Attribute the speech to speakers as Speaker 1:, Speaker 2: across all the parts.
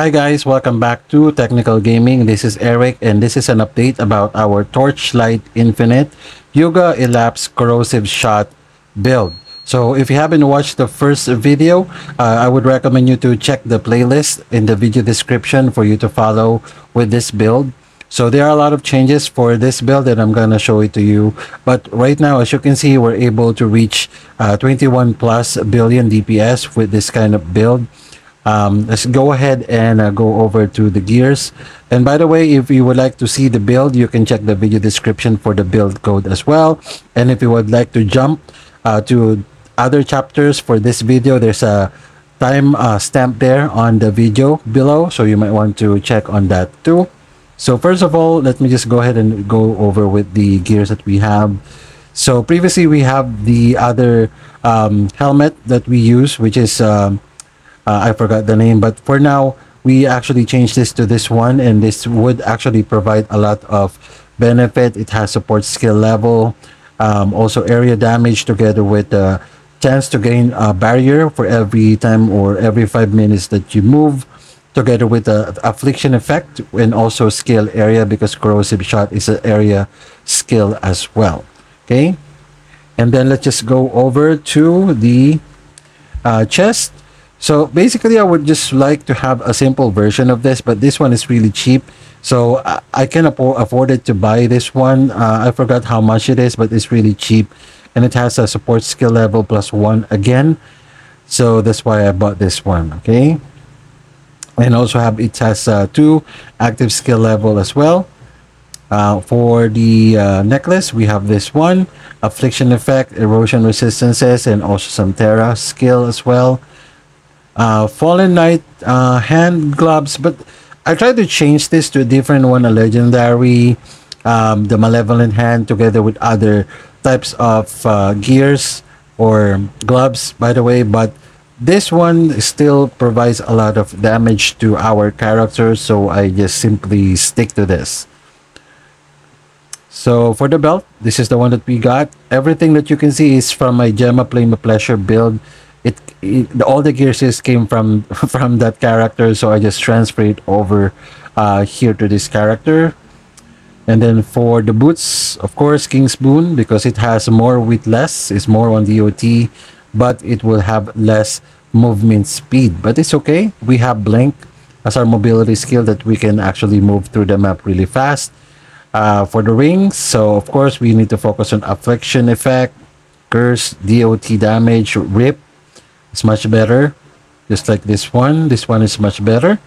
Speaker 1: Hi guys, welcome back to Technical Gaming. This is Eric and this is an update about our Torchlight Infinite Yuga Elapse Corrosive Shot build. So if you haven't watched the first video, I would recommend you to check the playlist in the video description for you to follow with this build. So there are a lot of changes for this build and I'm gonna show it to you. But right now, as you can see, we're able to reach 21 plus billion DPS with this kind of build. Let's go ahead and go over to the gears. And by the way, if you would like to see the build, you can check the video description for the build code as well. And if you would like to jump to other chapters for this video, there's a time stamp there on the video below, so you might want to check on that too. So first of all, let me just go ahead and go over with the gears that we have. So previously we have the other helmet that we use, which is I forgot the name, but for now we actually changed this to this one, and this would actually provide a lot of benefit. It has support skill level, also area damage, together with the chance to gain a barrier for every time or every 5 minutes that you move, together with the affliction effect, and also skill area, because corrosive shot is an area skill as well. Okay, and then let's just go over to the chest. So basically, I would just like to have a simple version of this, but this one is really cheap, so I can afford it to buy this one. I forgot how much it is, but it's really cheap, and it has a support skill level +1 again, so that's why I bought this one. Okay, and also it has 2 active skill level as well. For the necklace, we have this one, affliction effect, erosion resistances, and also some Terra skill as well. Fallen Knight hand gloves, but I tried to change this to a different one, a legendary, the malevolent hand, together with other types of gears or gloves, by the way, but this one still provides a lot of damage to our character, so I just simply stick to this. So for the belt, this is the one that we got. Everything that you can see is from my Gemma Flame of Pleasure build. All the gears came from that character, so I just transfer it over here to this character. And then for the boots, of course, King's Boon, because it has more with less, is more on DOT, but it will have less movement speed, but it's okay. We have Blink as our mobility skill that we can actually move through the map really fast. For the rings, so of course we need to focus on affliction effect, curse, DOT damage, rip. It's much better, just like this one. This one is much better.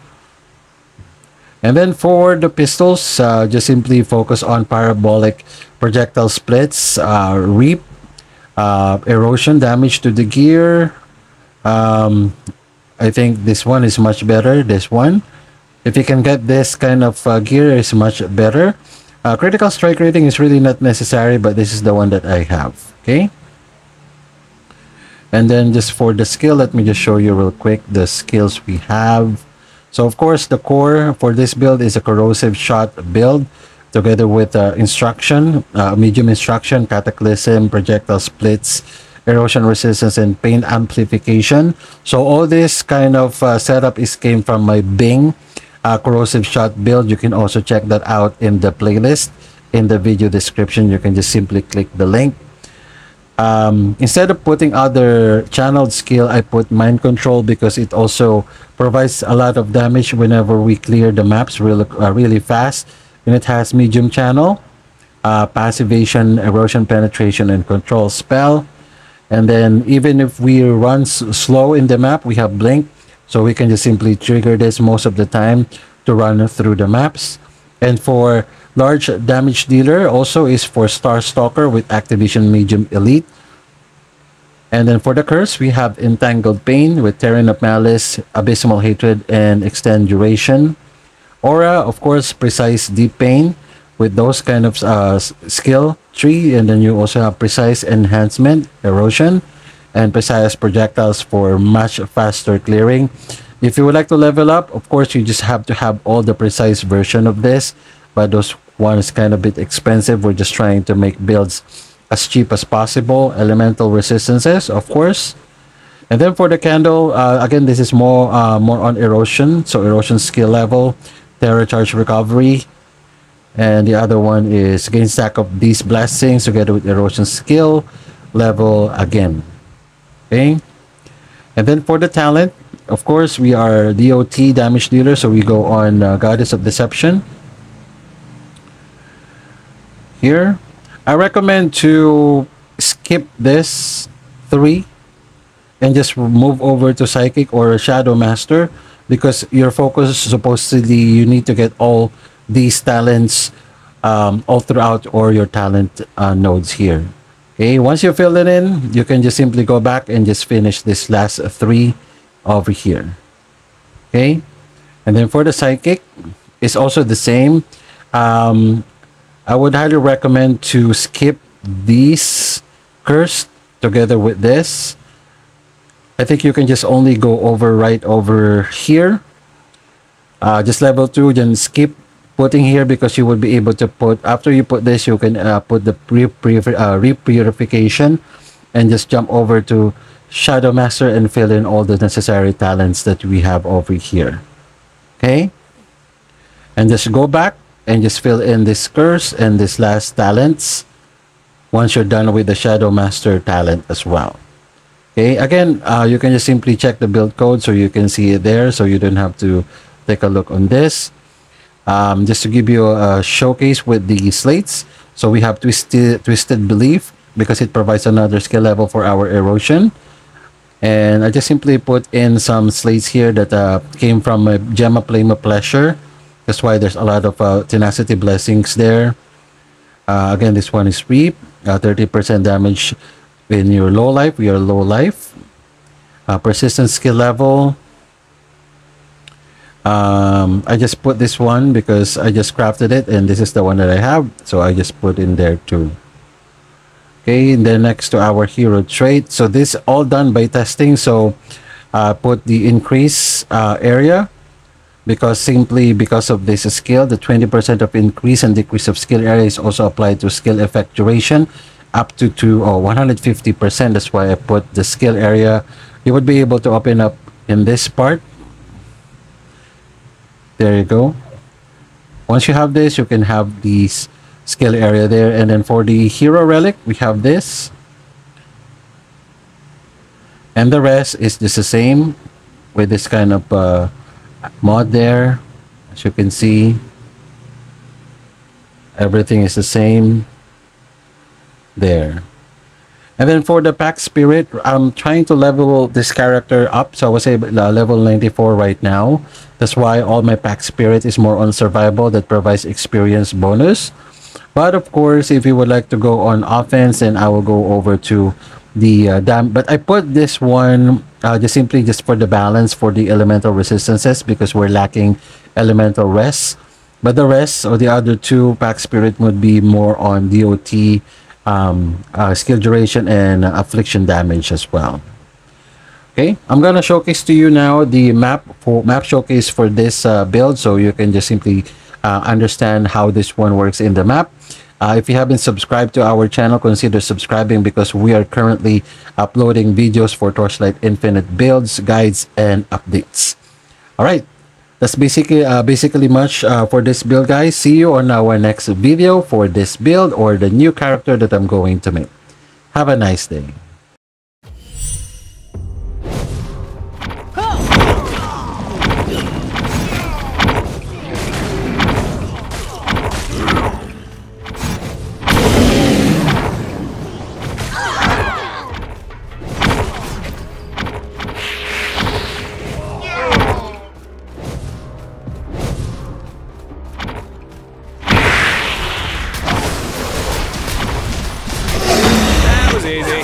Speaker 1: And then for the pistols, just simply focus on parabolic projectile splits, reap, erosion damage to the gear. I think this one is much better. This one, if you can get this kind of gear, is much better. Critical strike rating is really not necessary, but this is the one that I have. Okay. And then just for the skill, let me just show you real quick the skills we have. So of course, the core for this build is a corrosive shot build, together with instruction, medium instruction, cataclysm, projectile splits, erosion resistance, and pain amplification. So all this kind of setup came from my Bing corrosive shot build. You can also check that out in the playlist in the video description. You can just simply click the link. Instead of putting other channeled skill, I put mind control, because it also provides a lot of damage whenever we clear the maps really fast. And it has medium channel, passivation, erosion penetration, and control spell. And then even if we run slow in the map, we have blink, so we can just simply trigger this most of the time to run through the maps. And for large damage dealer, also is for Star Stalker with activation medium elite. And then for the curse, we have entangled pain with Terran of Malice, abysmal hatred, and extend duration. Aura, of course, precise deep pain with those kind of skill tree. And then you also have precise enhancement, erosion, and precise projectiles for much faster clearing. If you would like to level up, of course, you just have to have all the precise version of this, but those one is kind of a bit expensive. We're just trying to make builds as cheap as possible. Elemental resistances, of course, And then for the candle, again, this is more on erosion. So erosion skill level, terror charge recovery, and the other one is gain stack of these blessings together with erosion skill level again. Okay. And then for the talent, of course, we are DOT damage dealer, so we go on Goddess of Deception. Here, I recommend to skip this 3 and just move over to Psychic or Shadow Master, because your focus supposedly you need to get all these talents all throughout, or your talent nodes here. Okay, once you fill it in, you can just simply go back and just finish this last 3 over here. Okay, and then for the Psychic, it's also the same. I would highly recommend to skip these curse together with this. I think you can just only go over right over here. Just level 2, then skip putting here, because you would be able to put, after you put this, you can put the re-purification and just jump over to Shadow Master and fill in all the necessary talents that we have over here. Okay? And just go back and just fill in this curse and this last talents once you're done with the Shadow Master talent as well. Okay, again, you can just simply check the build code so you can see it there, so you don't have to take a look on this. Just to give you a showcase with the slates, so we have Twisted Belief, because it provides another skill level for our erosion. And I just simply put in some slates here that came from a Gemma Flame of Pleasure. That's why there's a lot of tenacity blessings there. Again, this one is Reap, 30% damage in your low life. We are low life. Persistent skill level. I just put this one because I just crafted it, and this is the one that I have, so I just put in there too. Okay, and then next to our hero trait. So this all done by testing. So put the increase area, because simply because of this skill, the 20% of increase and decrease of skill area is also applied to skill effect duration up to 150%. That's why I put the skill area. You would be able to open up in this part. There you go. Once you have this, you can have these skill area there. And then for the hero relic, we have this, and the rest is just the same with this kind of mod there. As you can see, everything is the same there. And then for the Pact Spirit, I'm trying to level this character up, so I was able level 94 right now. That's why all my Pact Spirit is more on survival, that provides experience bonus. But of course, if you would like to go on offense, then I will go over to the but I put this one just simply for the balance for the elemental resistances, because we're lacking elemental rest. But the rest, or the other 2 Pact Spirit, would be more on DOT, skill duration, and affliction damage as well. Okay, I'm gonna showcase to you now the map showcase for this build, so you can just simply understand how this one works in the map. If you haven't subscribed to our channel, consider subscribing, because we are currently uploading videos for Torchlight Infinite builds, guides, and updates. All right, that's basically much for this build, guys. See you on our next video for this build, or the new character that I'm going to make. Have a nice day.
Speaker 2: Easy.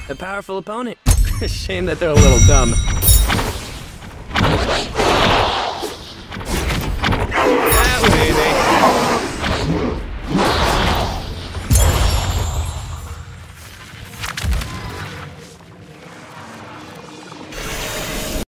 Speaker 2: A powerful opponent. Shame that they're a little dumb.